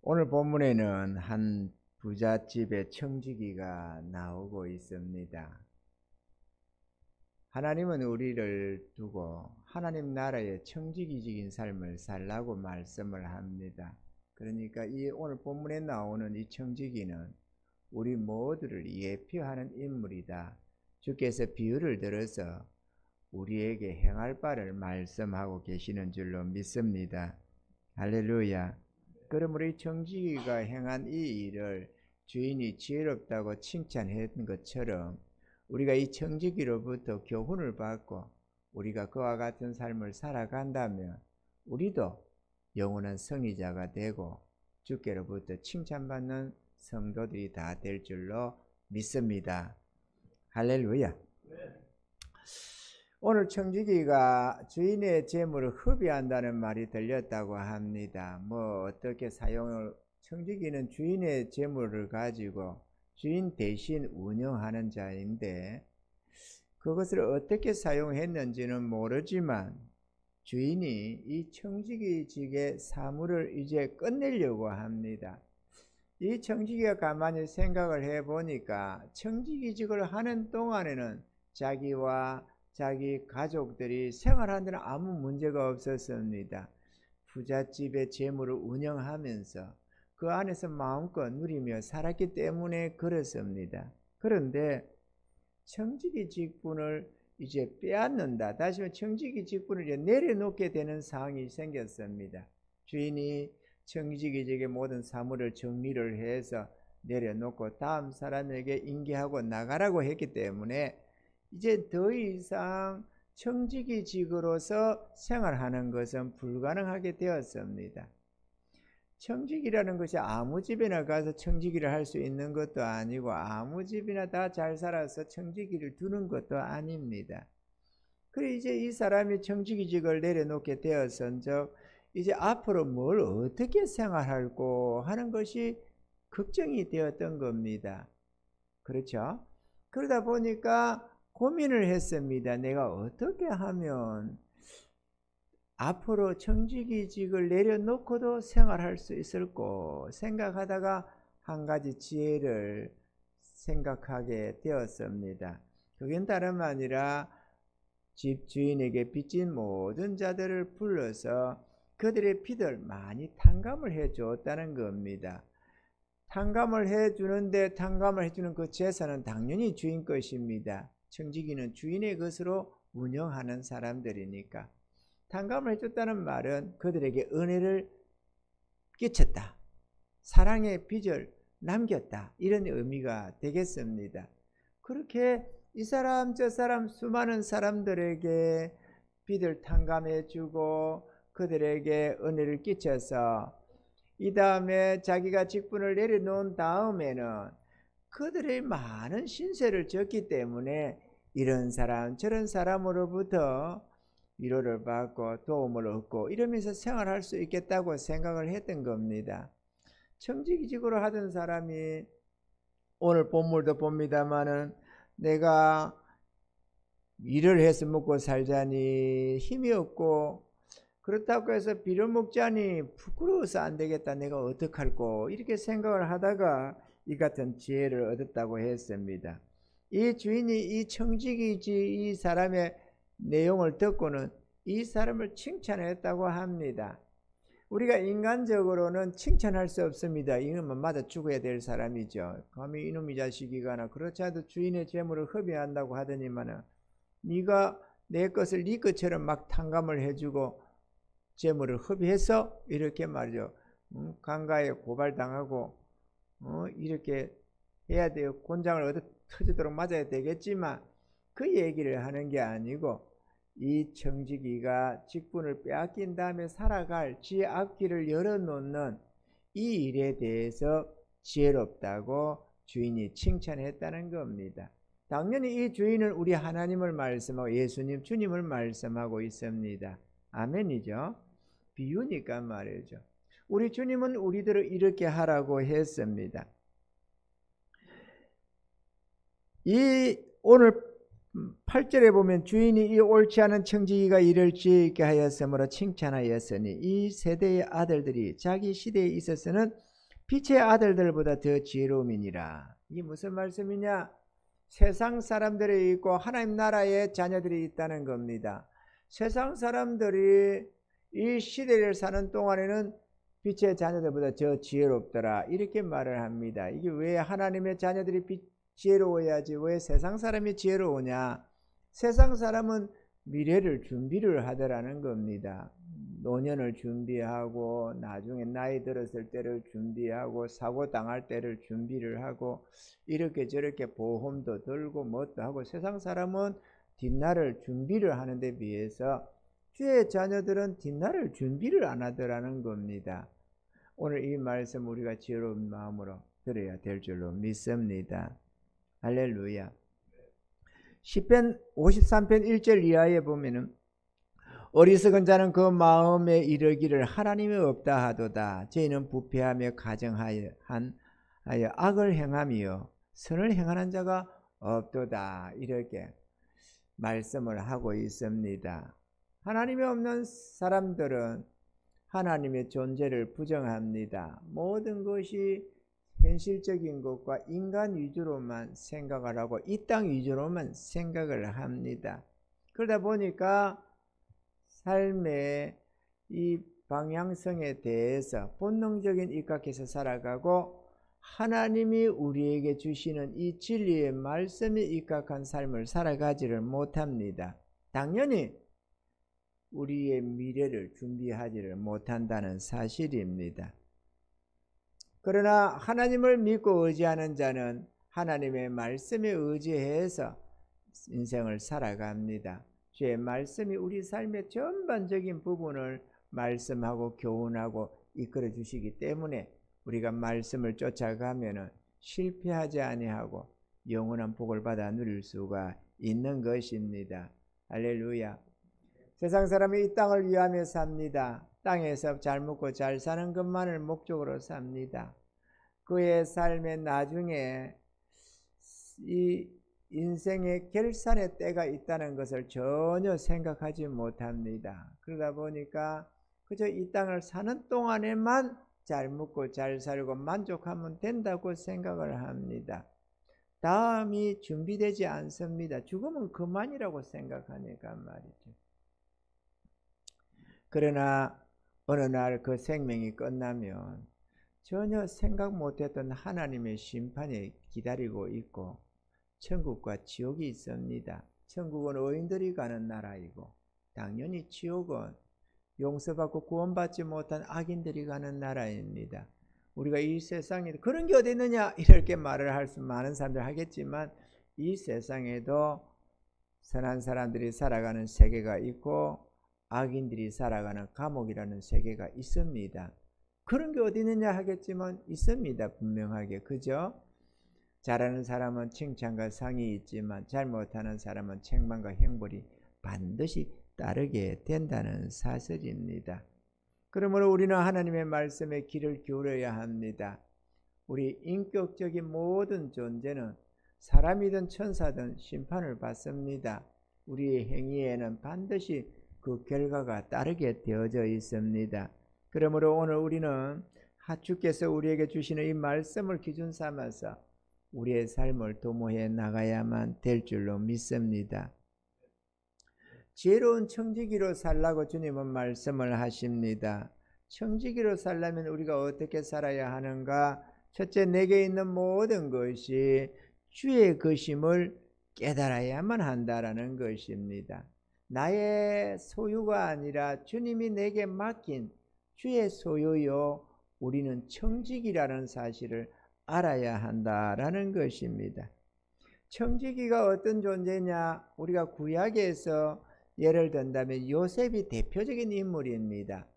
오늘 본문에는 한 부잣집의 청지기가 나오고 있습니다. 하나님은 우리를 두고 하나님 나라의 청지기적인 삶을 살라고 말씀을 합니다. 그러니까 이 오늘 본문에 나오는 이 청지기는 우리 모두를 예표하는 인물이다. 주께서 비유를 들어서 우리에게 행할 바를 말씀하고 계시는 줄로 믿습니다. 할렐루야. 그러므로 이 청지기가 행한 이 일을 주인이 지혜롭다고 칭찬했던 것처럼 우리가 이 청지기로부터 교훈을 받고 우리가 그와 같은 삶을 살아간다면 우리도 영원한 성의자가 되고 주께로부터 칭찬받는 성도들이 다 될 줄로 믿습니다. 할렐루야. 오늘 청지기가 주인의 재물을 흡입한다는 말이 들렸다고 합니다. 어떻게 사용을, 청지기는 주인의 재물을 가지고 주인 대신 운영하는 자인데 그것을 어떻게 사용했는지는 모르지만 주인이 이 청지기직의 사물을 이제 끝내려고 합니다. 이 청지기가 가만히 생각을 해보니까 청지기직을 하는 동안에는 자기와 자기 가족들이 생활하는 데는 아무 문제가 없었습니다. 부잣집의 재물을 운영하면서 그 안에서 마음껏 누리며 살았기 때문에 그렇습니다. 그런데 청지기 직분을 이제 빼앗는다. 다시 말해 청지기 직분을 이제 내려놓게 되는 상황이 생겼습니다. 주인이 청지기직의 모든 사물을 정리를 해서 내려놓고 다음 사람에게 인계하고 나가라고 했기 때문에 이제 더 이상 청지기직으로서 생활하는 것은 불가능하게 되었습니다. 청지기라는 것이 아무 집에나 가서 청지기를 할 수 있는 것도 아니고 아무 집이나 다 잘 살아서 청지기를 두는 것도 아닙니다. 그래 이제 이 사람이 청지기직을 내려놓게 되었은즉 이제 앞으로 뭘 어떻게 생활할고 하는 것이 걱정이 되었던 겁니다. 그렇죠? 그러다 보니까 고민을 했습니다. 내가 어떻게 하면 앞으로 청지기직을 내려놓고도 생활할 수 있을까 생각하다가 한 가지 지혜를 생각하게 되었습니다. 그건 다름 아니라 집 주인에게 빚진 모든 자들을 불러서 그들의 빚을 많이 탕감을 해 줬다는 겁니다. 탕감을 해주는데 탕감을 해주는 그 재산은 당연히 주인 것입니다. 청지기는 주인의 것으로 운영하는 사람들이니까. 탕감을 해줬다는 말은 그들에게 은혜를 끼쳤다. 사랑의 빚을 남겼다. 이런 의미가 되겠습니다. 그렇게 이 사람 저 사람 수많은 사람들에게 빚을 탕감해주고 그들에게 은혜를 끼쳐서 이 다음에 자기가 직분을 내려놓은 다음에는 그들의 많은 신세를 졌기 때문에 이런 사람 저런 사람으로부터 위로를 받고 도움을 얻고 이러면서 생활할 수 있겠다고 생각을 했던 겁니다. 청지기직으로 하던 사람이 오늘 본문도 봅니다마는 내가 일을 해서 먹고 살자니 힘이 없고 그렇다고 해서 빌어먹자니 부끄러워서 안 되겠다. 내가 어떡할꼬 이렇게 생각을 하다가 이 같은 지혜를 얻었다고 했습니다. 이 주인이 이 청지기지 이 사람의 내용을 듣고는 이 사람을 칭찬했다고 합니다. 우리가 인간적으로는 칭찬할 수 없습니다. 이놈은 맞아 죽어야 될 사람이죠. 감히 이놈이 자식이거나 그렇지 않아도 주인의 재물을 흡입한다고 하더니만은 네가 내 것을 네 것처럼 막 탕감을 해주고 재물을 흡입해서 이렇게 말이죠. 강가에 고발당하고 이렇게 해야 돼요. 곤장을 얻어 터지도록 맞아야 되겠지만 그 얘기를 하는 게 아니고 이 청지기가 직분을 빼앗긴 다음에 살아갈 지혜 앞길을 열어놓는 이 일에 대해서 지혜롭다고 주인이 칭찬했다는 겁니다. 당연히 이 주인은 우리 하나님을 말씀하고 예수님 주님을 말씀하고 있습니다. 아멘이죠. 비유니까 말이죠. 우리 주님은 우리들을 이렇게 하라고 했습니다. 이 오늘 8절에 보면 주인이 이 옳지 않은 청지기가 일을 지게 하였으므로 칭찬하였으니 이 세대의 아들들이 자기 시대에 있어서는 빛의 아들들보다 더 지혜로움이니라. 이게 무슨 말씀이냐? 세상 사람들이 있고 하나님 나라의 자녀들이 있다는 겁니다. 세상 사람들이 이 시대를 사는 동안에는 빛의 자녀들보다 더 지혜롭더라, 이렇게 말을 합니다. 이게 왜 하나님의 자녀들이 지혜로워야지 왜 세상 사람이 지혜로우냐? 세상 사람은 미래를 준비를 하더라는 겁니다. 노년을 준비하고 나중에 나이 들었을 때를 준비하고 사고 당할 때를 준비를 하고 이렇게 저렇게 보험도 들고 뭣도 하고, 세상 사람은 뒷날을 준비를 하는 데 비해서 주의 자녀들은 뒷날을 준비를 안 하더라는 겁니다. 오늘 이 말씀 우리가 지혜로운 마음으로 들어야 될 줄로 믿습니다. 할렐루야. 시편 53편 1절 이하에 보면은 어리석은 자는 그 마음에 이르기를 하나님이 없다 하도다. 저희는 부패하며 가정하여 악을 행하며 선을 행하는 자가 없도다. 이렇게 말씀을 하고 있습니다. 하나님이 없는 사람들은 하나님의 존재를 부정합니다. 모든 것이 현실적인 것과 인간 위주로만 생각을 하고 이 땅 위주로만 생각을 합니다. 그러다 보니까 삶의 이 방향성에 대해서 본능적인 입각해서 살아가고 하나님이 우리에게 주시는 이 진리의 말씀에 입각한 삶을 살아가지를 못합니다. 당연히 우리의 미래를 준비하지를 못한다는 사실입니다. 그러나 하나님을 믿고 의지하는 자는 하나님의 말씀에 의지해서 인생을 살아갑니다. 주의 말씀이 우리 삶의 전반적인 부분을 말씀하고 교훈하고 이끌어 주시기 때문에 우리가 말씀을 쫓아가면은 실패하지 아니하고 영원한 복을 받아 누릴 수가 있는 것입니다. 할렐루야. 세상 사람이 이 땅을 위하며 삽니다. 땅에서 잘 먹고 잘 사는 것만을 목적으로 삽니다. 그의 삶의 나중에 이 인생의 결산의 때가 있다는 것을 전혀 생각하지 못합니다. 그러다 보니까 그저 이 땅을 사는 동안에만 잘 먹고 잘 살고 만족하면 된다고 생각을 합니다. 다음이 준비되지 않습니다. 죽으면 그만이라고 생각하니까 말이죠. 그러나 어느 날 그 생명이 끝나면 전혀 생각 못했던 하나님의 심판이 기다리고 있고 천국과 지옥이 있습니다. 천국은 의인들이 가는 나라이고 당연히 지옥은 용서받고 구원받지 못한 악인들이 가는 나라입니다. 우리가 이 세상에 그런 게 어디 있느냐 이렇게 말을 할 수 많은 사람들 하겠지만 이 세상에도 선한 사람들이 살아가는 세계가 있고 악인들이 살아가는 감옥이라는 세계가 있습니다. 그런 게 어디 있느냐 하겠지만 있습니다. 분명하게. 그죠? 잘하는 사람은 칭찬과 상이 있지만 잘못하는 사람은 책망과 형벌이 반드시 따르게 된다는 사실입니다. 그러므로 우리는 하나님의 말씀에 귀를 기울여야 합니다. 우리 인격적인 모든 존재는 사람이든 천사든 심판을 받습니다. 우리의 행위에는 반드시 그 결과가 따르게 되어져 있습니다. 그러므로 오늘 우리는 주께서 우리에게 주시는 이 말씀을 기준 삼아서 우리의 삶을 도모해 나가야만 될 줄로 믿습니다. 지혜로운 청지기로 살라고 주님은 말씀을 하십니다. 청지기로 살려면 우리가 어떻게 살아야 하는가? 첫째, 내게 있는 모든 것이 주의 것임을 깨달아야만 한다라는 것입니다. 나의 소유가 아니라 주님이 내게 맡긴 주의 소유요, 우리는 청지기라는 사실을 알아야 한다라는 것입니다. 청지기가 어떤 존재냐? 우리가 구약에서 예를 든다면 요셉이 대표적인 인물입니다.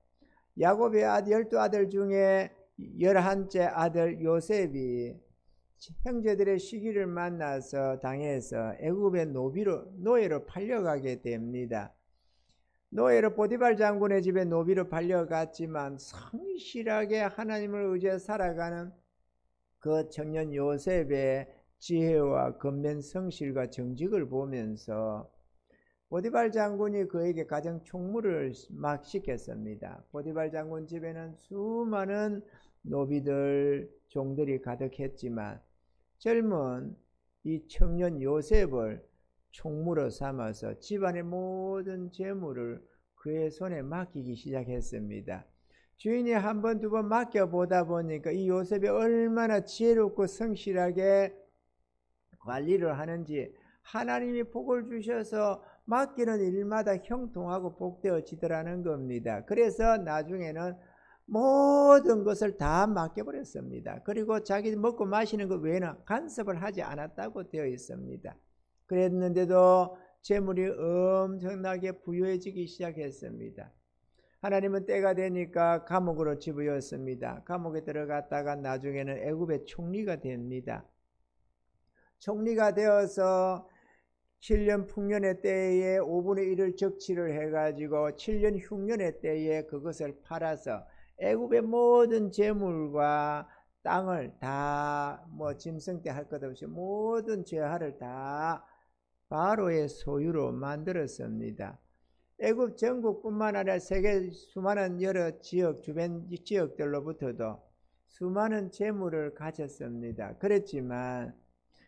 야곱의 12아들 중에 11째 아들 요셉이 형제들의 시기를 만나서 당해서 애굽의 노예로 팔려가게 됩니다. 노예로 보디발 장군의 집에 노비로 팔려갔지만 성실하게 하나님을 의지해 살아가는 그 청년 요셉의 지혜와 건면 성실과 정직을 보면서 보디발 장군이 그에게 가정 총무를 막 시켰습니다. 보디발 장군 집에는 수많은 노비들, 종들이 가득했지만 젊은 이 청년 요셉을 총무로 삼아서 집안의 모든 재물을 그의 손에 맡기기 시작했습니다. 주인이 한 번, 두 번 맡겨보다 보니까 이 요셉이 얼마나 지혜롭고 성실하게 관리를 하는지 하나님이 복을 주셔서 맡기는 일마다 형통하고 복되어지더라는 겁니다. 그래서 나중에는 모든 것을 다 맡겨버렸습니다. 그리고 자기 먹고 마시는 것 외에는 간섭을 하지 않았다고 되어 있습니다. 그랬는데도 재물이 엄청나게 부유해지기 시작했습니다. 하나님은 때가 되니까 감옥으로 집어였습니다. 감옥에 들어갔다가 나중에는 애굽의 총리가 됩니다. 총리가 되어서 7년 풍년의 때에 5분의 1을 적치를 해가지고 7년 흉년의 때에 그것을 팔아서 애굽의 모든 재물과 땅을 다 짐승 때 할 것 없이 모든 죄화를 다 바로의 소유로 만들었습니다. 애굽 전국뿐만 아니라 세계 수많은 여러 지역, 주변 지역들로부터도 수많은 재물을 가졌습니다. 그렇지만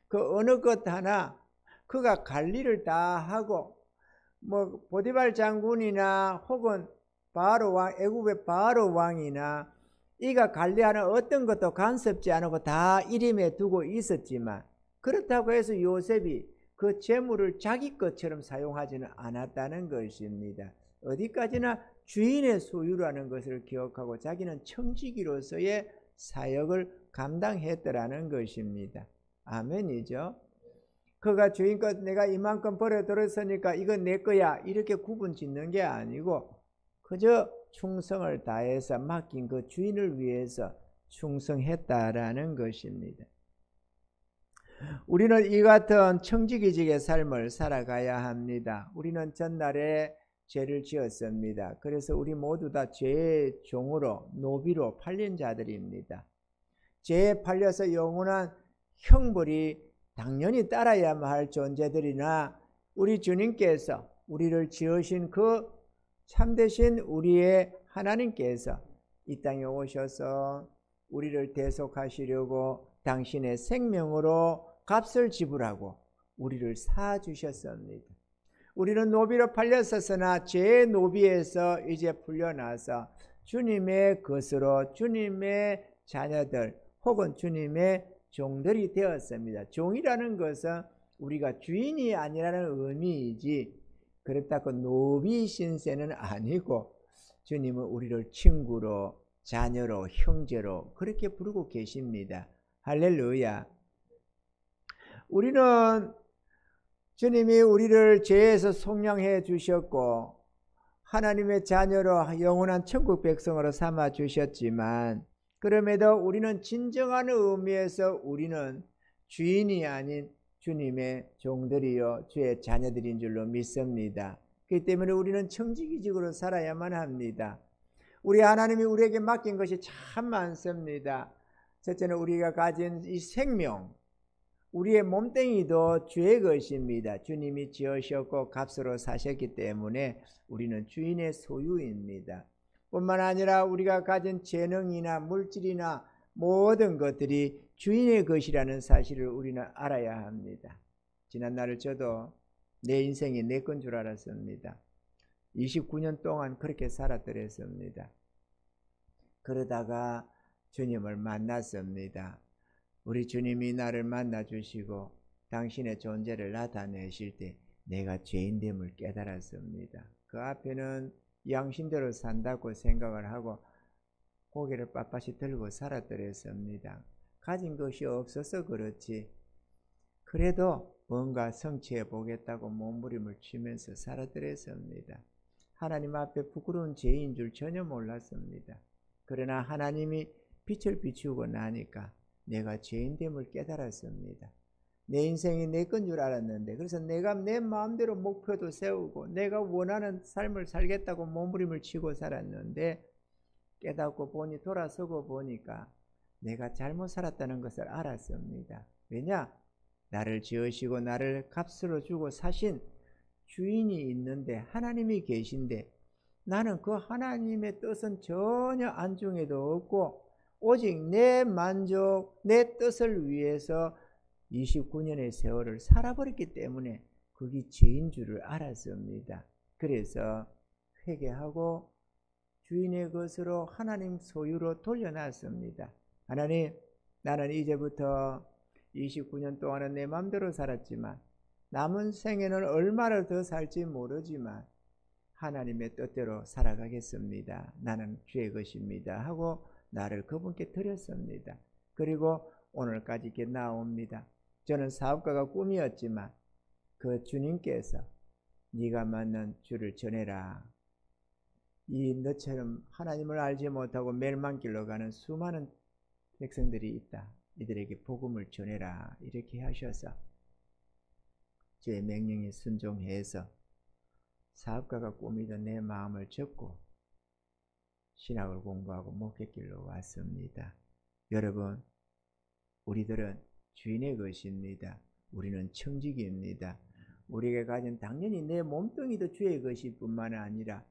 그 어느 것 하나 그가 관리를 다 하고 보디발 장군이나 혹은 바로 왕, 애굽의 바로 왕이나 이가 관리하는 어떤 것도 간섭지 않고 다 일임에 두고 있었지만 그렇다고 해서 요셉이 그 재물을 자기 것처럼 사용하지는 않았다는 것입니다. 어디까지나 주인의 소유라는 것을 기억하고 자기는 청지기로서의 사역을 감당했더라는 것입니다. 아멘이죠. 그가 주인 것 내가 이만큼 버려들었으니까 이건 내 거야 이렇게 구분 짓는 게 아니고 그저 충성을 다해서 맡긴 그 주인을 위해서 충성했다라는 것입니다. 우리는 이 같은 청지기직의 삶을 살아가야 합니다. 우리는 전날에 죄를 지었습니다. 그래서 우리 모두 다 죄의 종으로 노비로 팔린 자들입니다. 죄에 팔려서 영원한 형벌이 당연히 따라야만 할 존재들이나 우리 주님께서 우리를 지으신 그 참되신 우리의 하나님께서 이 땅에 오셔서 우리를 대속하시려고 당신의 생명으로 값을 지불하고 우리를 사주셨습니다. 우리는 노비로 팔렸었으나 죄의 노비에서 이제 풀려나서 주님의 것으로 주님의 자녀들 혹은 주님의 종들이 되었습니다. 종이라는 것은 우리가 주인이 아니라는 의미이지 그렇다고 노비 신세는 아니고 주님은 우리를 친구로 자녀로 형제로 그렇게 부르고 계십니다. 할렐루야. 우리는 주님이 우리를 죄에서 속량해 주셨고 하나님의 자녀로 영원한 천국 백성으로 삼아 주셨지만 그럼에도 우리는 진정한 의미에서 우리는 주인이 아닌 주님의 종들이요 주의 자녀들인 줄로 믿습니다. 그렇기 때문에 우리는 청지기직으로 살아야만 합니다. 우리 하나님이 우리에게 맡긴 것이 참 많습니다. 첫째는 우리가 가진 이 생명, 우리의 몸뚱이도 주의 것입니다. 주님이 지으셨고 값으로 사셨기 때문에 우리는 주인의 소유입니다. 뿐만 아니라 우리가 가진 재능이나 물질이나 모든 것들이 주인의 것이라는 사실을 우리는 알아야 합니다. 지난날을 저도 내 인생이 내 건 줄 알았습니다. 29년 동안 그렇게 살았더랬습니다. 그러다가 주님을 만났습니다. 우리 주님이 나를 만나주시고 당신의 존재를 나타내실 때 내가 죄인됨을 깨달았습니다. 그 앞에는 양심대로 산다고 생각을 하고 고개를 빳빳이 들고 살았더랬습니다. 가진 것이 없어서 그렇지 그래도 뭔가 성취해 보겠다고 몸부림을 치면서 살았더랬습니다. 하나님 앞에 부끄러운 죄인 줄 전혀 몰랐습니다. 그러나 하나님이 빛을 비추고 나니까 내가 죄인됨을 깨달았습니다. 내 인생이 내 건 줄 알았는데 그래서 내가 내 마음대로 목표도 세우고 내가 원하는 삶을 살겠다고 몸부림을 치고 살았는데 깨닫고 보니 돌아서고 보니까 내가 잘못 살았다는 것을 알았습니다. 왜냐? 나를 지으시고 나를 값으로 주고 사신 주인이 있는데 하나님이 계신데 나는 그 하나님의 뜻은 전혀 안중에도 없고 오직 내 만족, 내 뜻을 위해서 29년의 세월을 살아버렸기 때문에 그게 죄인 줄을 알았습니다. 그래서 회개하고 주인의 것으로 하나님 소유로 돌려놨습니다. 하나님, 나는 이제부터 29년 동안은 내 마음대로 살았지만 남은 생에는 얼마를 더 살지 모르지만 하나님의 뜻대로 살아가겠습니다. 나는 주의 것입니다 하고 나를 그분께 드렸습니다. 그리고 오늘까지 이렇게 나옵니다. 저는 사업가가 꿈이었지만 그 주님께서 네가 만난 주를 전해라. 이 너처럼 하나님을 알지 못하고 멸망길로 가는 수많은 백성들이 있다. 이들에게 복음을 전해라. 이렇게 하셔서 주의 명령에 순종해서 사업가가 꾸미던 내 마음을 접고 신학을 공부하고 목회길로 왔습니다. 여러분, 우리들은 주인의 것입니다. 우리는 청지기입니다. 우리에게 가진 당연히 내 몸뚱이도 주의 것일 뿐만 아니라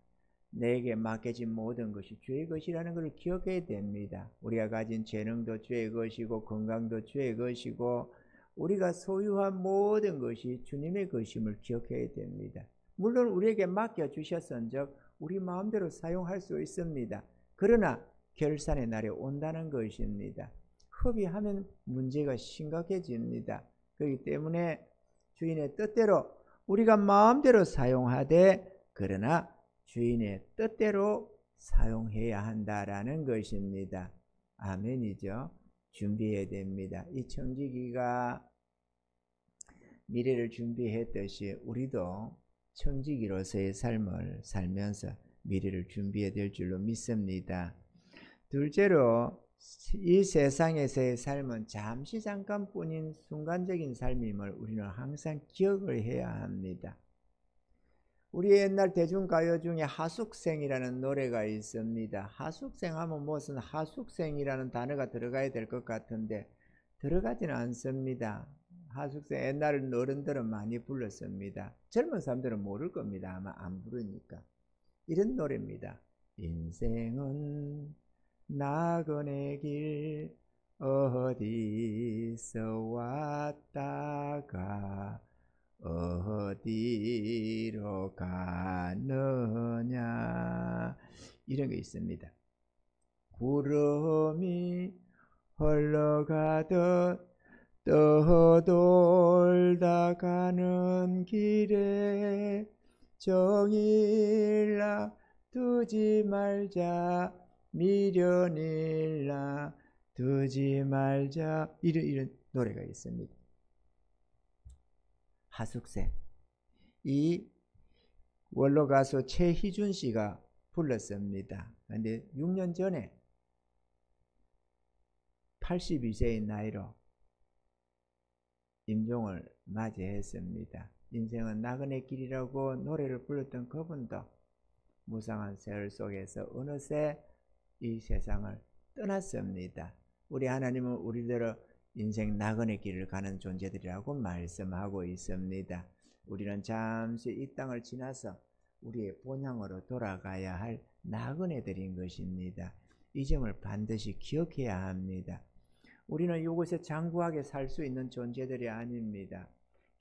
내게 맡겨진 모든 것이 주의 것이라는 것을 기억해야 됩니다. 우리가 가진 재능도 주의 것이고 건강도 주의 것이고 우리가 소유한 모든 것이 주님의 것임을 기억해야 됩니다. 물론 우리에게 맡겨주셨은즉 우리 마음대로 사용할 수 있습니다. 그러나 결산의 날이 온다는 것입니다. 허비하면 문제가 심각해집니다. 그렇기 때문에 주인의 뜻대로 우리가 마음대로 사용하되 그러나 주인의 뜻대로 사용해야 한다라는 것입니다. 아멘이죠. 준비해야 됩니다. 이 청지기가 미래를 준비했듯이 우리도 청지기로서의 삶을 살면서 미래를 준비해야 될 줄로 믿습니다. 둘째로 이 세상에서의 삶은 잠시 잠깐뿐인 순간적인 삶임을 우리는 항상 기억을 해야 합니다. 우리 옛날 대중가요 중에 하숙생이라는 노래가 있습니다. 하숙생 하면 무슨 하숙생이라는 단어가 들어가야 될 것 같은데 들어가지는 않습니다. 하숙생 옛날 어른들은 많이 불렀습니다. 젊은 사람들은 모를 겁니다. 아마 안 부르니까. 이런 노래입니다. 인생은 나그네 길 어디서 왔다가 어디로 가느냐 이런 게 있습니다. 구름이 흘러가듯 떠돌다 가는 길에 정일라 두지 말자 미련일라 두지 말자 이런 노래가 있습니다. 하숙생 이 원로 가수 최희준 씨가 불렀습니다. 그런데 6년 전에 82세의 나이로 임종을 맞이했습니다. 인생은 나그네 길이라고 노래를 불렀던 그분도 무상한 세월 속에서 어느새 이 세상을 떠났습니다. 우리 하나님은 우리대로 인생 나그네 길을 가는 존재들이라고 말씀하고 있습니다. 우리는 잠시 이 땅을 지나서 우리의 본향으로 돌아가야 할 나그네들인 것입니다. 이 점을 반드시 기억해야 합니다. 우리는 이곳에 장구하게 살 수 있는 존재들이 아닙니다.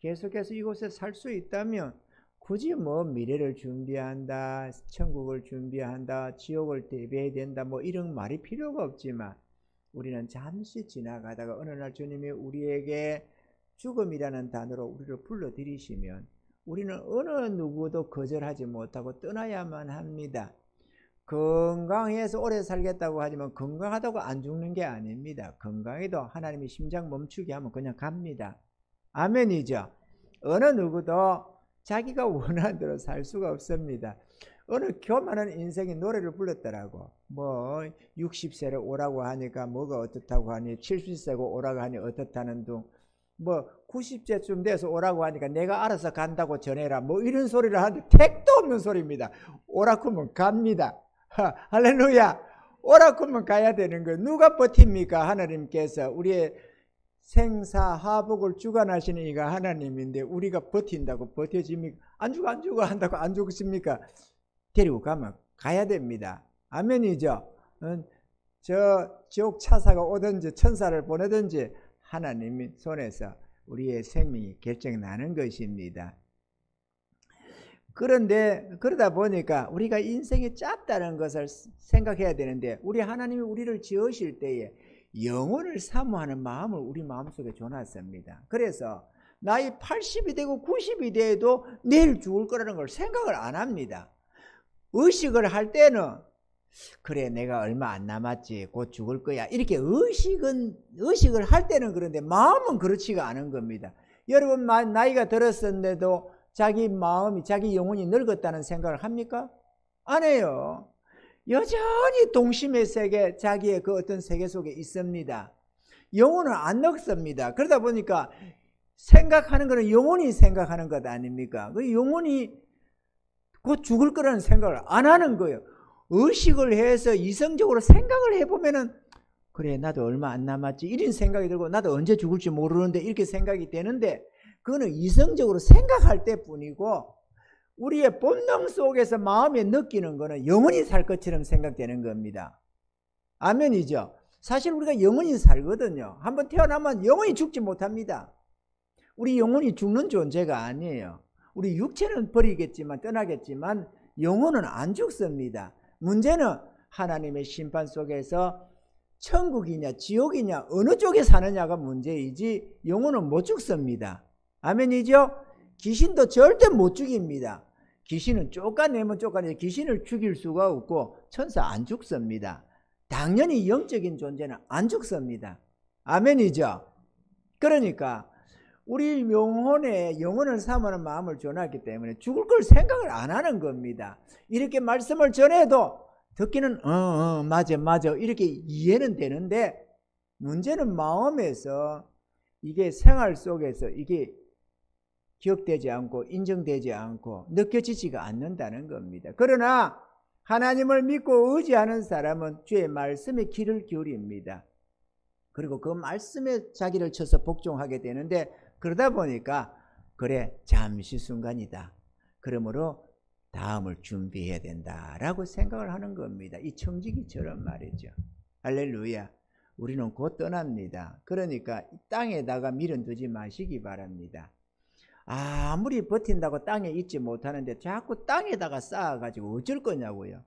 계속해서 이곳에 살 수 있다면 굳이 미래를 준비한다, 천국을 준비한다, 지옥을 대비해야 된다 이런 말이 필요가 없지만 우리는 잠시 지나가다가 어느 날 주님이 우리에게 죽음이라는 단어로 우리를 불러들이시면 우리는 어느 누구도 거절하지 못하고 떠나야만 합니다. 건강해서 오래 살겠다고 하지만 건강하다고 안 죽는 게 아닙니다. 건강해도 하나님이 심장 멈추게 하면 그냥 갑니다. 아멘이죠. 어느 누구도 자기가 원하는 대로 살 수가 없습니다. 어느 교만한 인생이 노래를 불렀더라고. 60세를 오라고 하니까 뭐가 어떻다고 하니 70세고 오라고 하니 어떻다는 둥 90세쯤 돼서 오라고 하니까 내가 알아서 간다고 전해라 이런 소리를 하는데 택도 없는 소리입니다. 오라고 하면 갑니다. 할렐루야. 오라고 하면 가야 되는 거예요. 누가 버팁니까? 하나님께서 우리의 생사하복을 주관하시는 이가 하나님인데 우리가 버틴다고 버텨집니까? 안 죽어 한다고 안 죽습니까? 데리고 가면 가야 됩니다. 아멘이죠. 저 지옥 차사가 오든지 천사를 보내든지 하나님 손에서 우리의 생명이 결정나는 것입니다. 그런데 그러다 보니까 우리가 인생이 짧다는 것을 생각해야 되는데, 우리 하나님이 우리를 지으실 때에 영혼을 사모하는 마음을 우리 마음속에 줘놨습니다. 그래서 나이 80이 되고 90이 돼도 내일 죽을 거라는 걸 생각을 안 합니다. 의식을 할 때는 그래 내가 얼마 안 남았지 곧 죽을 거야 이렇게 의식을 할 때는 그런데 마음은 그렇지가 않은 겁니다. 여러분 나이가 들었었는데도 자기 마음이 자기 영혼이 늙었다는 생각을 합니까? 안 해요. 여전히 동심의 세계, 자기의 그 어떤 세계 속에 있습니다. 영혼은 안 늙습니다. 그러다 보니까 생각하는 것은 영혼이 생각하는 것 아닙니까? 그 영혼이 곧 죽을 거라는 생각을 안 하는 거예요. 의식을 해서 이성적으로 생각을 해보면은 그래 나도 얼마 안 남았지 이런 생각이 들고 나도 언제 죽을지 모르는데 이렇게 생각이 되는데, 그거는 이성적으로 생각할 때뿐이고 우리의 본능 속에서 마음에 느끼는 거는 영원히 살 것처럼 생각되는 겁니다. 아멘이죠. 사실 우리가 영원히 살거든요. 한번 태어나면 영원히 죽지 못합니다. 우리 영혼이 죽는 존재가 아니에요. 우리 육체는 버리겠지만 떠나겠지만 영혼은 안 죽습니다. 문제는 하나님의 심판 속에서 천국이냐 지옥이냐 어느 쪽에 사느냐가 문제이지 영혼은 못 죽습니다. 아멘이죠? 귀신도 절대 못 죽입니다. 귀신은 쫓아내면 쫓아내지 귀신을 죽일 수가 없고 천사 안 죽습니다. 당연히 영적인 존재는 안 죽습니다. 아멘이죠? 그러니까 우리 영혼에 영혼을 사모하는 마음을 줘놨기 때문에 죽을 걸 생각을 안 하는 겁니다. 이렇게 말씀을 전해도 듣기는 맞아 이렇게 이해는 되는데, 문제는 마음에서 이게 생활 속에서 이게 기억되지 않고 인정되지 않고 느껴지지가 않는다는 겁니다. 그러나 하나님을 믿고 의지하는 사람은 주의 말씀에 귀를 기울입니다. 그리고 그 말씀에 자기를 쳐서 복종하게 되는데, 그러다 보니까 그래 잠시 순간이다. 그러므로 다음을 준비해야 된다라고 생각을 하는 겁니다. 이 청지기처럼 말이죠. 할렐루야. 우리는 곧 떠납니다. 그러니까 땅에다가 밀어두지 마시기 바랍니다. 아무리 버틴다고 땅에 있지 못하는데 자꾸 땅에다가 쌓아가지고 어쩔 거냐고요.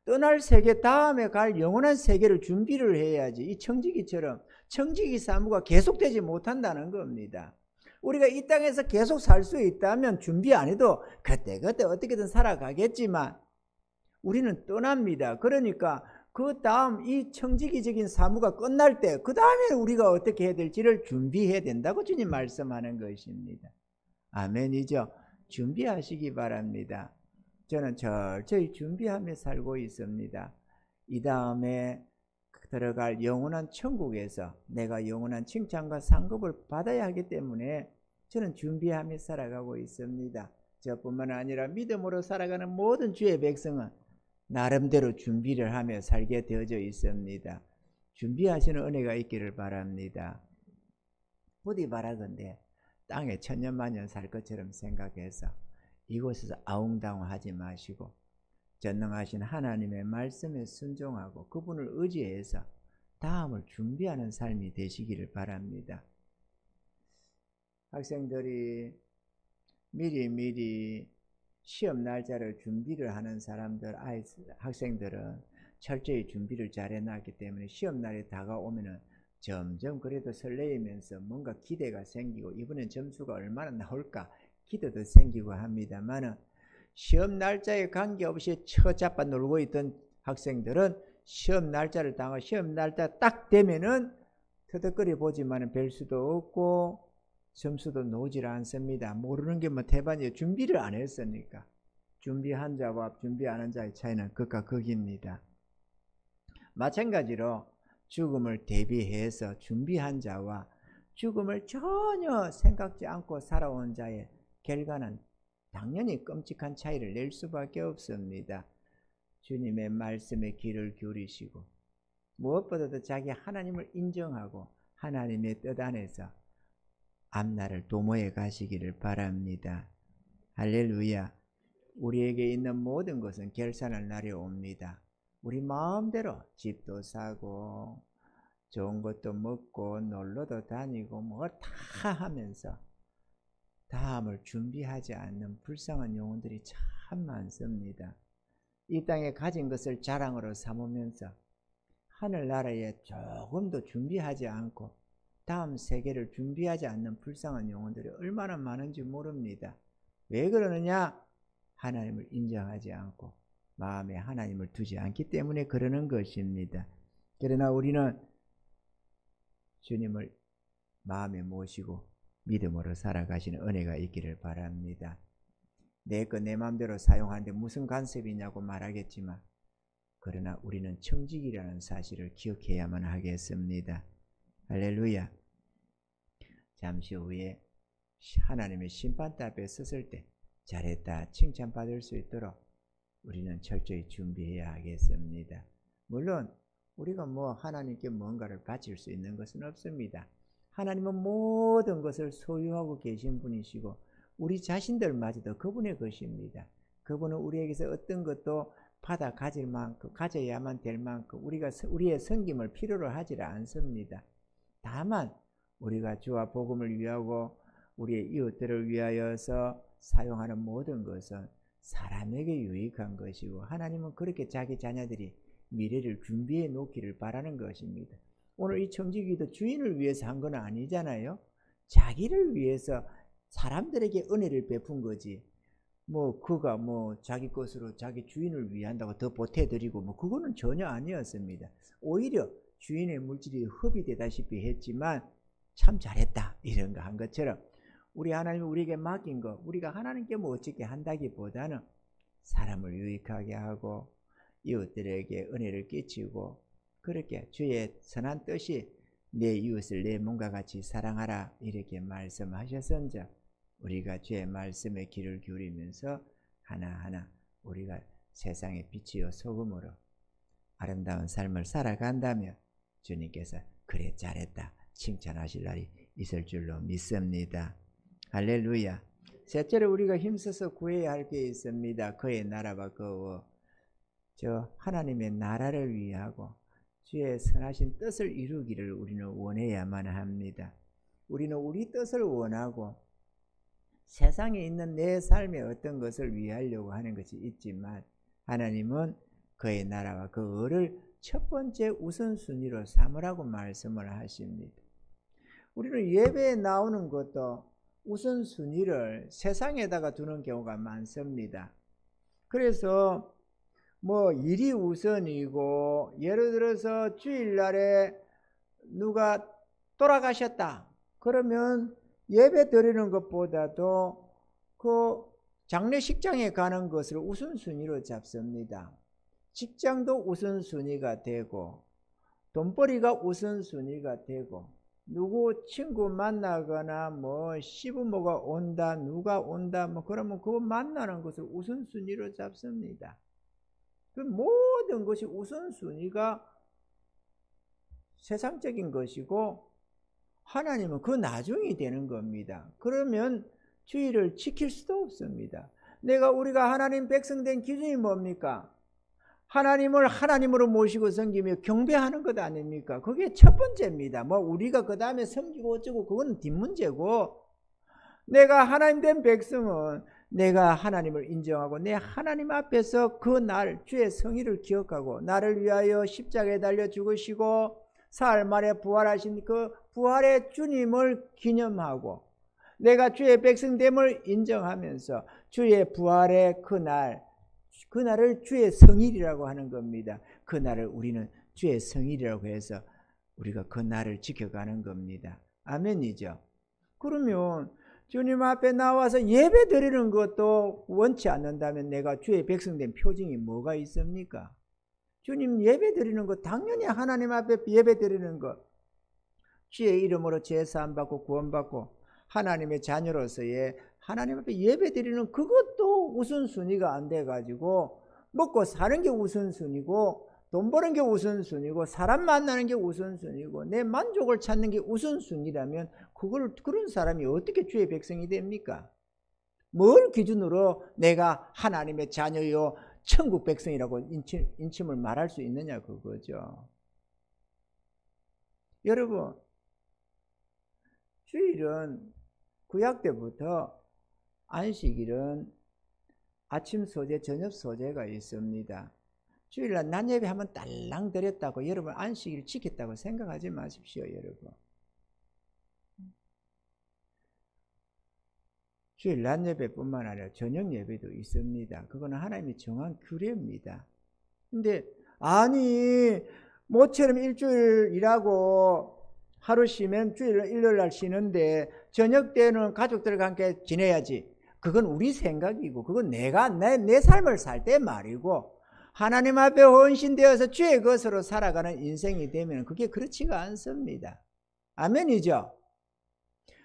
떠날 세계, 다음에 갈 영원한 세계를 준비를 해야지. 이 청지기처럼 청지기 사무가 계속되지 못한다는 겁니다. 우리가 이 땅에서 계속 살 수 있다면 준비 안 해도 그때 어떻게든 살아가겠지만 우리는 떠납니다. 그러니까 그 다음 이 청지기적인 사무가 끝날 때 그 다음에 우리가 어떻게 해야 될지를 준비해야 된다고 주님 말씀하는 것입니다. 아멘이죠. 준비하시기 바랍니다. 저는 철저히 준비하며 살고 있습니다. 이 다음에 들어갈 영원한 천국에서 내가 영원한 칭찬과 상급을 받아야 하기 때문에 저는 준비하며 살아가고 있습니다. 저뿐만 아니라 믿음으로 살아가는 모든 주의 백성은 나름대로 준비를 하며 살게 되어져 있습니다. 준비하시는 은혜가 있기를 바랍니다. 부디 바라건대 땅에 천년만년 살 것처럼 생각해서 이곳에서 아웅다웅하지 마시고 전능하신 하나님의 말씀에 순종하고 그분을 의지해서 다음을 준비하는 삶이 되시기를 바랍니다. 학생들이 미리 시험 날짜를 준비를 하는 사람들, 학생들은 철저히 준비를 잘 해놨기 때문에 시험 날이 다가오면은 점점 그래도 설레이면서 뭔가 기대가 생기고 이번엔 점수가 얼마나 나올까 기대도 생기고 합니다만은, 시험 날짜에 관계없이 처잡아 놀고 있던 학생들은 시험 날짜를 당하고 시험 날짜 딱 되면은 터득거리 보지만은 별 수도 없고 점수도 나오질 않습니다. 모르는 게 뭐 대반이에요. 준비를 안 했으니까. 준비한 자와 준비 안 한 자의 차이는 극과 극입니다. 마찬가지로 죽음을 대비해서 준비한 자와 죽음을 전혀 생각지 않고 살아온 자의 결과는 당연히 끔찍한 차이를 낼 수밖에 없습니다. 주님의 말씀에 귀를 기울이시고 무엇보다도 자기 하나님을 인정하고 하나님의 뜻 안에서 앞날을 도모해 가시기를 바랍니다. 할렐루야. 우리에게 있는 모든 것은 결산할 날이 옵니다. 우리 마음대로 집도 사고 좋은 것도 먹고 놀러도 다니고 뭐 다 하면서 다음을 준비하지 않는 불쌍한 영혼들이 참 많습니다. 이 땅에 가진 것을 자랑으로 삼으면서 하늘나라에 조금도 준비하지 않고 다음 세계를 준비하지 않는 불쌍한 영혼들이 얼마나 많은지 모릅니다. 왜 그러느냐? 하나님을 인정하지 않고 마음에 하나님을 두지 않기 때문에 그러는 것입니다. 그러나 우리는 주님을 마음에 모시고 믿음으로 살아가시는 은혜가 있기를 바랍니다. 내 것 내 마음대로 사용하는데 무슨 간섭이 있냐고 말하겠지만 그러나 우리는 청직이라는 사실을 기억해야만 하겠습니다. 할렐루야. 잠시 후에 하나님의 심판대 앞에 섰을 때 잘했다 칭찬받을 수 있도록 우리는 철저히 준비해야 하겠습니다. 물론 우리가 하나님께 뭔가를 바칠 수 있는 것은 없습니다. 하나님은 모든 것을 소유하고 계신 분이시고 우리 자신들마저도 그분의 것입니다. 그분은 우리에게서 어떤 것도 받아 가질 만큼 가져야만 될 만큼 우리의 섬김을 필요로 하지 않습니다. 다만 우리가 주와 복음을 위하고 우리의 이웃들을 위하여서 사용하는 모든 것은 사람에게 유익한 것이고 하나님은 그렇게 자기 자녀들이 미래를 준비해 놓기를 바라는 것입니다. 오늘 이 청지기도 주인을 위해서 한 건 아니잖아요. 자기를 위해서 사람들에게 은혜를 베푼 거지. 그가 자기 것으로 자기 주인을 위한다고 더 보태드리고 그거는 전혀 아니었습니다. 오히려 주인의 물질이 허비되다시피 했지만 참 잘했다 이런 거 한 것처럼 우리 하나님이 우리에게 맡긴 거 우리가 하나님께 어떻게 한다기보다는 사람을 유익하게 하고 이웃들에게 은혜를 끼치고 그렇게 주의 선한 뜻이 내 이웃을 내 몸과 같이 사랑하라 이렇게 말씀하셨은즉 우리가 주의 말씀에 귀를 기울이면서 하나하나 우리가 세상의 빛이요 소금으로 아름다운 삶을 살아간다면 주님께서 그래 잘했다 칭찬하실 날이 있을 줄로 믿습니다. 할렐루야. 셋째로 우리가 힘써서 구해야 할 게 있습니다. 그의 나라와 저 하나님의 나라를 위하고 주의 선하신 뜻을 이루기를 우리는 원해야만 합니다. 우리는 우리 뜻을 원하고 세상에 있는 내 삶의 어떤 것을 위하려고 하는 것이 있지만 하나님은 그의 나라와 그 의를 첫 번째 우선순위로 삼으라고 말씀을 하십니다. 우리는 예배에 나오는 것도 우선순위를 세상에다가 두는 경우가 많습니다. 그래서 일이 우선이고 예를 들어서 주일날에 누가 돌아가셨다 그러면 예배 드리는 것보다도 그 장례식장에 가는 것을 우선순위로 잡습니다. 직장도 우선순위가 되고 돈벌이가 우선순위가 되고 누구 친구 만나거나 시부모가 온다 누가 온다 그러면 그거 만나는 것을 우선순위로 잡습니다. 그 모든 것이 우선순위가 세상적인 것이고 하나님은 그 나중이 되는 겁니다. 그러면 주의를 지킬 수도 없습니다. 우리가 하나님 백성 된 기준이 뭡니까? 하나님을 하나님으로 모시고 섬기며 경배하는 것 아닙니까? 그게 첫 번째입니다. 우리가 그 다음에 섬기고 어쩌고 그건 뒷문제고 내가 하나님 된 백성은 내가 하나님을 인정하고 내 하나님 앞에서 그 날 주의 성의를 기억하고 나를 위하여 십자가에 달려 죽으시고 사흘 만에 부활하신 그 부활의 주님을 기념하고 내가 주의 백성됨을 인정하면서 주의 부활의 그날을 주의 성일이라고 하는 겁니다. 그날을 우리는 주의 성일이라고 해서 우리가 그 날을 지켜가는 겁니다. 아멘이죠. 그러면 주님 앞에 나와서 예배 드리는 것도 원치 않는다면 내가 주의 백성된 표징이 뭐가 있습니까? 주님 예배 드리는 것 당연히 하나님 앞에 예배 드리는 것 주의 이름으로 제사함 받고 구원받고 하나님의 자녀로서의 하나님 앞에 예배 드리는 그것도 우선순위가 안 돼가지고 먹고 사는 게 우선순위고 돈 버는 게 우선순위고 사람 만나는 게 우선순위고 내 만족을 찾는 게 우선순위라면 그런 사람이 어떻게 주의 백성이 됩니까? 뭘 기준으로 내가 하나님의 자녀요 천국 백성이라고 인침을 말할 수 있느냐 그거죠. 여러분, 주일은 구약 때부터 안식일은 아침 소재, 저녁 소재가 있습니다. 주일날 낮 예배 한번 딸랑 드렸다고 여러분 안식일 지켰다고 생각하지 마십시오, 여러분. 주일 낮 예배뿐만 아니라 저녁 예배도 있습니다. 그거는 하나님이 정한 규례입니다. 근데 아니 모처럼 일주일 일하고 하루 쉬면 일요일 날 쉬는데 저녁 때는 가족들과 함께 지내야지. 그건 우리 생각이고 그건 내가 내 삶을 살 때 말이고, 하나님 앞에 헌신되어서 주의 것으로 살아가는 인생이 되면 그게 그렇지가 않습니다. 아멘이죠.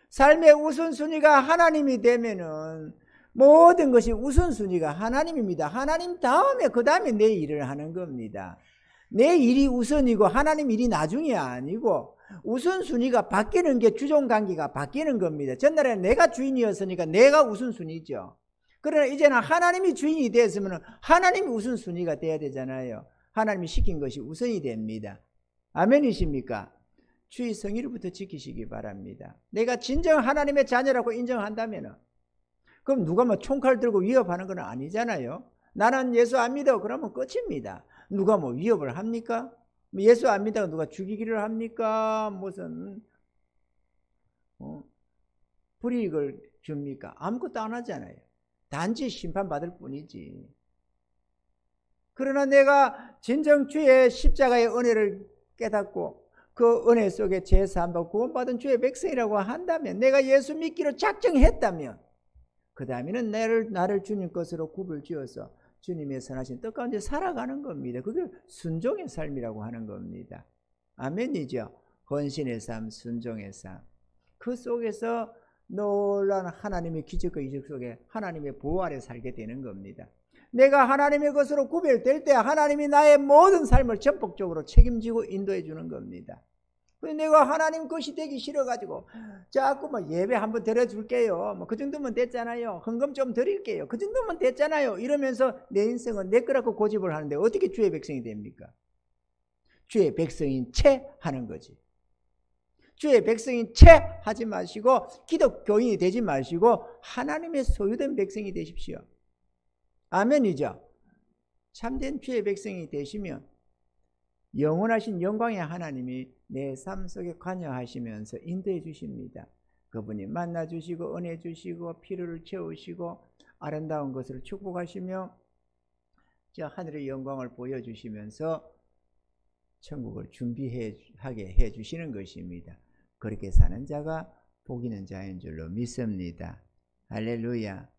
삶의 우선순위가 하나님이 되면은 모든 것이 우선순위가 하나님입니다. 하나님 다음에 그 다음에 내 일을 하는 겁니다. 내 일이 우선이고 하나님 일이 나중이 아니고 우선순위가 바뀌는 게 주종관계가 바뀌는 겁니다. 전날에는 내가 주인이었으니까 내가 우선순위죠. 그러나 이제는 하나님이 주인이 되었으면 하나님이 우선순위가 돼야 되잖아요. 하나님이 시킨 것이 우선이 됩니다. 아멘이십니까? 주의 성의를부터 지키시기 바랍니다. 내가 진정 하나님의 자녀라고 인정한다면 그럼 누가 뭐 총칼 들고 위협하는 건 아니잖아요. 나는 예수 안 믿어 그러면 끝입니다. 누가 뭐 위협을 합니까? 예수 안 믿다가 누가 죽이기를 합니까? 무슨 불이익을 줍니까? 아무것도 안 하잖아요. 단지 심판받을 뿐이지. 그러나 내가 진정 주의 십자가의 은혜를 깨닫고 그 은혜 속에 제3번 구원받은 주의 백성이라고 한다면, 내가 예수 믿기로 작정했다면 그 다음에는 나를 주님 것으로 굽을 지어서 주님의 선하신 뜻 가운데 살아가는 겁니다. 그게 순종의 삶이라고 하는 겁니다. 아멘이죠. 헌신의 삶, 순종의 삶. 그 속에서 놀라운 하나님의 기적과 이적 속에 하나님의 보호 아래 살게 되는 겁니다. 내가 하나님의 것으로 구별될 때 하나님이 나의 모든 삶을 전폭적으로 책임지고 인도해 주는 겁니다. 내가 하나님 것이 되기 싫어가지고 자꾸 뭐 예배 한번 드려줄게요, 뭐 그 정도면 됐잖아요, 헌금 좀 드릴게요, 그 정도면 됐잖아요 이러면서 내 인생은 내 거라고 고집을 하는데 어떻게 주의 백성이 됩니까? 주의 백성인 채 하는 거지. 주의 백성인 채 하지 마시고 기독교인이 되지 마시고 하나님의 소유된 백성이 되십시오. 아멘이죠. 참된 주의 백성이 되시면 영원하신 영광의 하나님이 내 삶 속에 관여하시면서 인도해 주십니다. 그분이 만나 주시고 은혜 주시고 필요를 채우시고 아름다운 것을 축복하시며 저 하늘의 영광을 보여주시면서 천국을 준비하게 해주시는 것입니다. 그렇게 사는 자가 복 있는 자인 줄로 믿습니다. 할렐루야.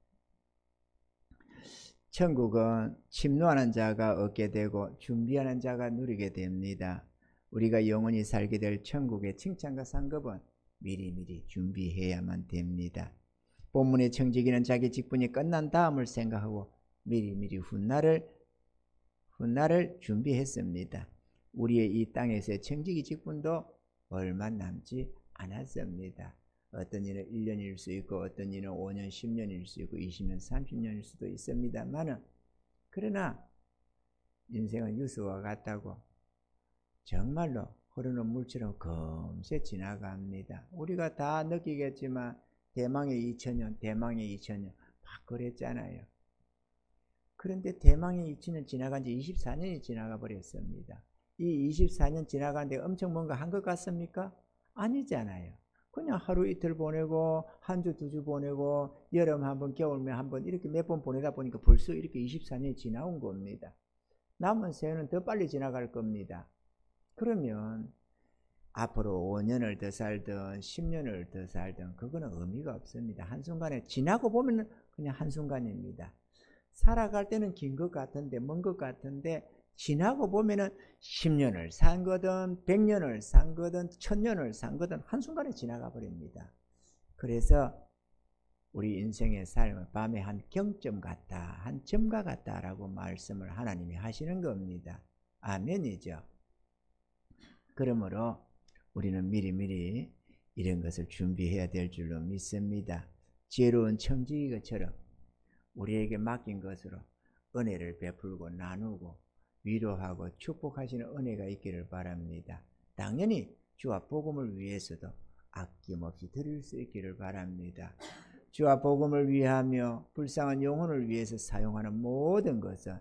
천국은 침노하는 자가 얻게 되고 준비하는 자가 누리게 됩니다. 우리가 영원히 살게 될 천국의 칭찬과 상급은 미리미리 준비해야만 됩니다. 본문의 청지기는 자기 직분이 끝난 다음을 생각하고 미리미리 훗날을 준비했습니다. 우리의 이 땅에서의 청지기 직분도 얼마 남지 않았습니다. 어떤 일은 1년일 수 있고 어떤 일은 5년, 10년일 수 있고 20년, 30년일 수도 있습니다만은, 그러나 인생은 유수와 같다고 정말로 흐르는 물처럼 금세 지나갑니다. 우리가 다 느끼겠지만 대망의 2000년 막 그랬잖아요. 그런데 대망의 2000년 지나간 지 24년이 지나가 버렸습니다. 이 24년 지나가는데 엄청 뭔가 한 것 같습니까? 아니잖아요. 그냥 하루 이틀 보내고 한 주 두 주 보내고 여름 한 번 겨울면 한 번 이렇게 몇 번 보내다 보니까 벌써 이렇게 24년이 지나온 겁니다. 남은 세월은 더 빨리 지나갈 겁니다. 그러면 앞으로 5년을 더 살든 10년을 더 살든 그거는 의미가 없습니다. 한순간에 지나고 보면 그냥 한순간입니다. 살아갈 때는 긴 것 같은데 먼 것 같은데 지나고 보면은 10년을 산 거든 100년을 산 거든 1000년을 산 거든 한순간에 지나가 버립니다. 그래서 우리 인생의 삶은 밤의 한 경점 같다, 한 점과 같다라고 말씀을 하나님이 하시는 겁니다. 아멘이죠. 그러므로 우리는 미리미리 이런 것을 준비해야 될 줄로 믿습니다. 지혜로운 청지기처럼 우리에게 맡긴 것으로 은혜를 베풀고 나누고 위로하고 축복하시는 은혜가 있기를 바랍니다. 당연히 주와 복음을 위해서도 아낌없이 드릴 수 있기를 바랍니다. 주와 복음을 위하며 불쌍한 영혼을 위해서 사용하는 모든 것은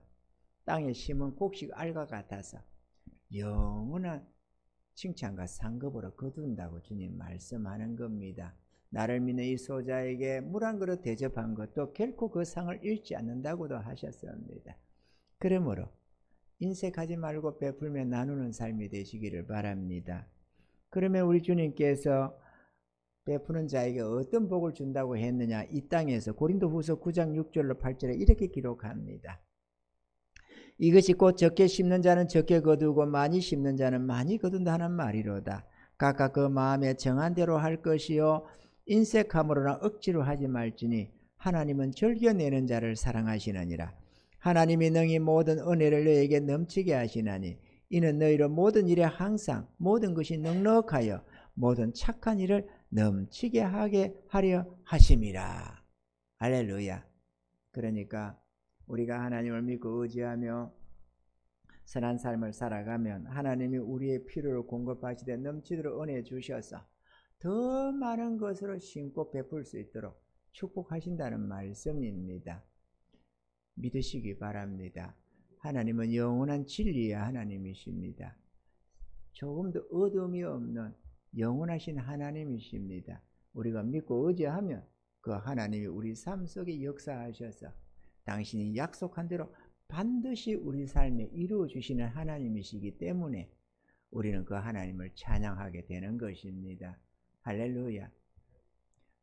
땅에 심은 곡식 알과 같아서 영원한 칭찬과 상급으로 거둔다고 주님 말씀하는 겁니다. 나를 믿는 이 소자에게 물 한 그릇 대접한 것도 결코 그 상을 잃지 않는다고도 하셨습니다. 그러므로 인색하지 말고 베풀며 나누는 삶이 되시기를 바랍니다. 그러면 우리 주님께서 베푸는 자에게 어떤 복을 준다고 했느냐, 이 땅에서 고린도후서 9장 6절로 8절에 이렇게 기록합니다. 이것이 곧 적게 심는 자는 적게 거두고 많이 심는 자는 많이 거둔다 하는 말이로다. 각각 그 마음에 정한 대로 할 것이요 인색함으로나 억지로 하지 말지니 하나님은 즐겨내는 자를 사랑하시느니라. 하나님이 능히 모든 은혜를 너에게 넘치게 하시나니 이는 너희로 모든 일에 항상 모든 것이 넉넉하여 모든 착한 일을 넘치게 하게 하려 하심이라. 할렐루야. 그러니까 우리가 하나님을 믿고 의지하며 선한 삶을 살아가면 하나님이 우리의 필요를 공급하시되 넘치도록 은혜 주셔서 더 많은 것으로 심고 베풀 수 있도록 축복하신다는 말씀입니다. 믿으시기 바랍니다. 하나님은 영원한 진리의 하나님이십니다. 조금도 어둠이 없는 영원하신 하나님이십니다. 우리가 믿고 의지하면 그 하나님이 우리 삶 속에 역사하셔서 당신이 약속한 대로 반드시 우리 삶에 이루어 주시는 하나님이시기 때문에 우리는 그 하나님을 찬양하게 되는 것입니다. 할렐루야.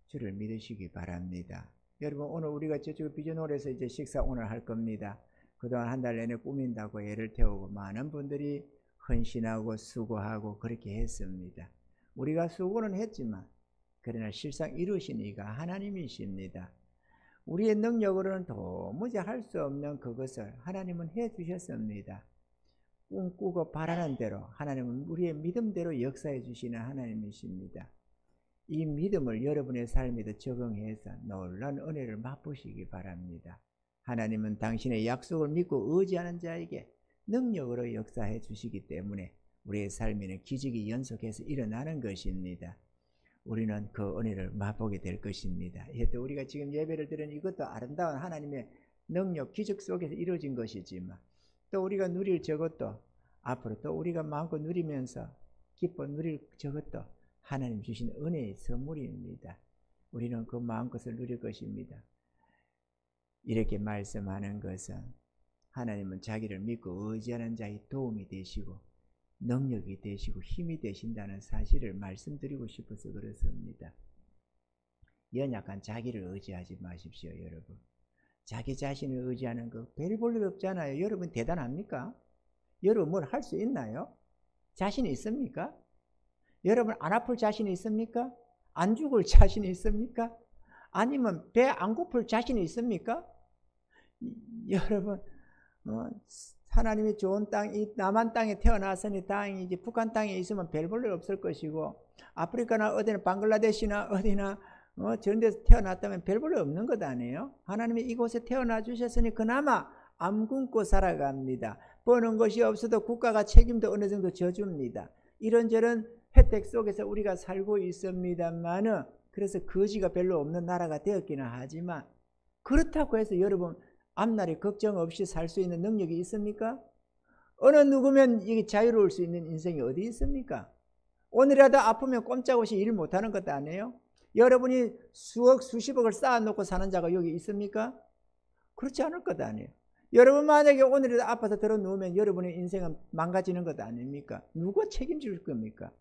주를 믿으시기 바랍니다. 여러분, 오늘 우리가 저쪽 비전홀에서 이제 식사 오늘 할 겁니다. 그동안 한 달 내내 꾸민다고 애를 태우고 많은 분들이 헌신하고 수고하고 그렇게 했습니다. 우리가 수고는 했지만 그러나 실상 이루신 이가 하나님이십니다. 우리의 능력으로는 도무지 할 수 없는 그것을 하나님은 해 주셨습니다. 꿈꾸고 바라는 대로 하나님은 우리의 믿음대로 역사해 주시는 하나님이십니다. 이 믿음을 여러분의 삶에도 적용해서 놀라운 은혜를 맛보시기 바랍니다. 하나님은 당신의 약속을 믿고 의지하는 자에게 능력으로 역사해 주시기 때문에 우리의 삶에는 기적이 연속해서 일어나는 것입니다. 우리는 그 은혜를 맛보게 될 것입니다. 또 우리가 지금 예배를 드리는 이것도 아름다운 하나님의 능력, 기적 속에서 이루어진 것이지만 또 우리가 누릴 저것도 앞으로 또 우리가 마음껏 누리면서 기뻐 누릴 저것도 하나님 주신 은혜의 선물입니다. 우리는 그 마음껏을 누릴 것입니다. 이렇게 말씀하는 것은 하나님은 자기를 믿고 의지하는 자의 도움이 되시고 능력이 되시고 힘이 되신다는 사실을 말씀드리고 싶어서 그렇습니다. 연약한 자기를 의지하지 마십시오. 여러분, 자기 자신을 의지하는 거 별 볼 일 없잖아요. 여러분 대단합니까? 여러분 뭘 할 수 있나요? 자신이 있습니까? 여러분 안 아플 자신이 있습니까? 안 죽을 자신이 있습니까? 아니면 배 안 고플 자신이 있습니까? 여러분 하나님이 좋은 땅, 이 남한 땅에 태어났으니 땅이 이제 북한 땅에 있으면 별 볼 일 없을 것이고 아프리카나 어디나 방글라데시나 어디나 저런 데서 태어났다면 별 볼 일 없는 것 아니에요? 하나님이 이곳에 태어나 주셨으니 그나마 안 굶고 살아갑니다. 버는 것이 없어도 국가가 책임도 어느 정도 져줍니다. 이런저런 혜택 속에서 우리가 살고 있습니다만은 그래서 거지가 별로 없는 나라가 되었기는 하지만 그렇다고 해서 여러분 앞날에 걱정 없이 살 수 있는 능력이 있습니까? 어느 누구면 이게 자유로울 수 있는 인생이 어디 있습니까? 오늘이라도 아프면 꼼짝없이 일 못하는 것도 아니에요? 여러분이 수억 수십억을 쌓아놓고 사는 자가 여기 있습니까? 그렇지 않을 것 아니에요. 여러분 만약에 오늘이라도 아파서 들어 누우면 여러분의 인생은 망가지는 것 아닙니까? 누가 책임질 겁니까?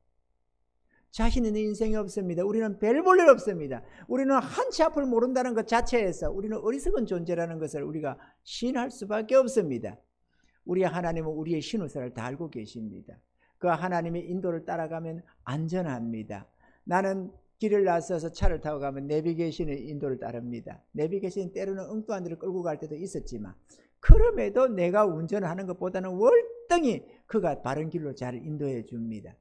자신 있는 인생이 없습니다. 우리는 별 볼 일 없습니다. 우리는 한치 앞을 모른다는 것 자체에서 우리는 어리석은 존재라는 것을 우리가 시인할 수밖에 없습니다. 우리 하나님은 우리의 신우사를 다 알고 계십니다. 그 하나님의 인도를 따라가면 안전합니다. 나는 길을 나서서 차를 타고 가면 내비게이션의 인도를 따릅니다. 내비게이션이 때로는 엉뚱한 데를 끌고 갈 때도 있었지만 그럼에도 내가 운전하는 것보다는 월등히 그가 바른 길로 잘 인도해 줍니다.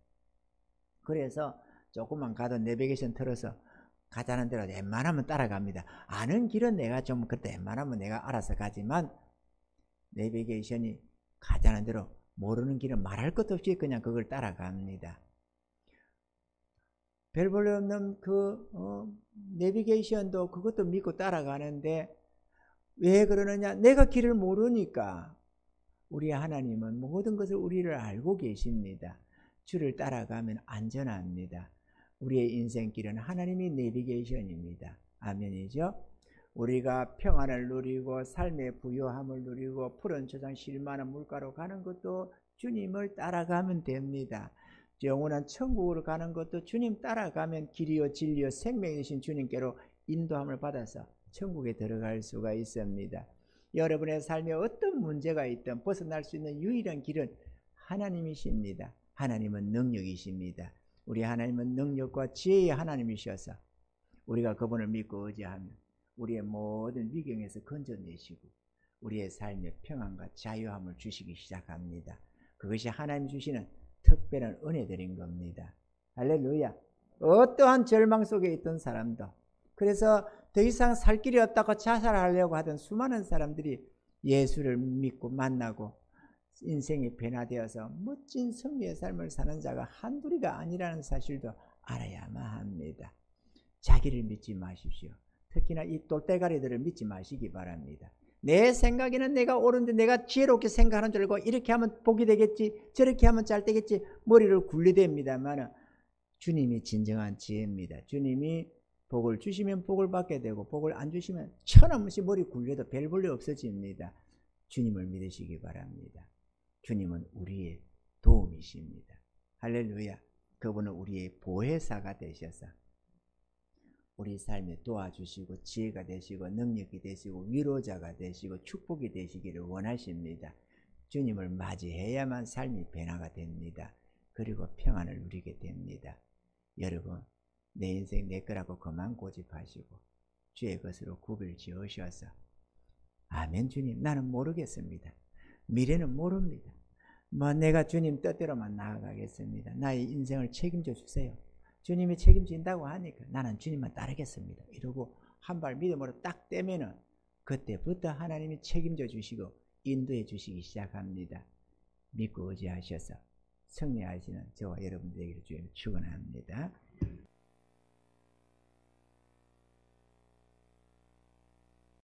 그래서 조금만 가도 내비게이션 틀어서 가자는 대로 웬만하면 따라갑니다. 아는 길은 내가 좀 그때 웬만하면 내가 알아서 가지만 내비게이션이 가자는 대로 모르는 길은 말할 것도 없이 그냥 그걸 따라갑니다. 별 볼 없는 그 내비게이션도 그것도 믿고 따라가는데 왜 그러느냐? 내가 길을 모르니까. 우리 하나님은 모든 것을 우리를 알고 계십니다. 주를 따라가면 안전합니다. 우리의 인생길은 하나님이 내비게이션입니다. 아멘이죠? 우리가 평안을 누리고 삶의 부유함을 누리고 푸른 초장 실만한 물가로 가는 것도 주님을 따라가면 됩니다. 영원한 천국으로 가는 것도 주님 따라가면 길이요 진리요 생명이신 주님께로 인도함을 받아서 천국에 들어갈 수가 있습니다. 여러분의 삶에 어떤 문제가 있든 벗어날 수 있는 유일한 길은 하나님이십니다. 하나님은 능력이십니다. 우리 하나님은 능력과 지혜의 하나님이셔서 우리가 그분을 믿고 의지하면 우리의 모든 위경에서 건져내시고 우리의 삶에 평안과 자유함을 주시기 시작합니다. 그것이 하나님 주시는 특별한 은혜들인 겁니다. 할렐루야. 어떠한 절망 속에 있던 사람도, 그래서 더 이상 살 길이 없다고 자살하려고 하던 수많은 사람들이 예수를 믿고 만나고 인생이 변화되어서 멋진 승리의 삶을 사는 자가 한둘이가 아니라는 사실도 알아야만 합니다. 자기를 믿지 마십시오. 특히나 이 똘대가리들을 믿지 마시기 바랍니다. 내 생각에는 내가 옳은데 내가 지혜롭게 생각하는 줄 알고 이렇게 하면 복이 되겠지, 저렇게 하면 잘 되겠지, 머리를 굴리댑니다만 주님이 진정한 지혜입니다. 주님이 복을 주시면 복을 받게 되고 복을 안 주시면 천없이 머리 굴려도 별 볼일 없어집니다. 주님을 믿으시기 바랍니다. 주님은 우리의 도움이십니다. 할렐루야. 그분은 우리의 보혜사가 되셔서 우리 삶에 도와주시고 지혜가 되시고 능력이 되시고 위로자가 되시고 축복이 되시기를 원하십니다. 주님을 맞이해야만 삶이 변화가 됩니다. 그리고 평안을 누리게 됩니다. 여러분, 내 인생 내 거라고 그만 고집하시고 주의 것으로 구별 지으셔서 아멘. 주님, 나는 모르겠습니다. 미래는 모릅니다. 내가 주님 뜻대로만 나아가겠습니다. 나의 인생을 책임져 주세요. 주님이 책임진다고 하니까 나는 주님만 따르겠습니다. 이러고 한 발 믿음으로 딱 떼면은 그때부터 하나님이 책임져 주시고 인도해 주시기 시작합니다. 믿고 의지하셔서 승리하시는 저와 여러분 되기를 주님 축원합니다.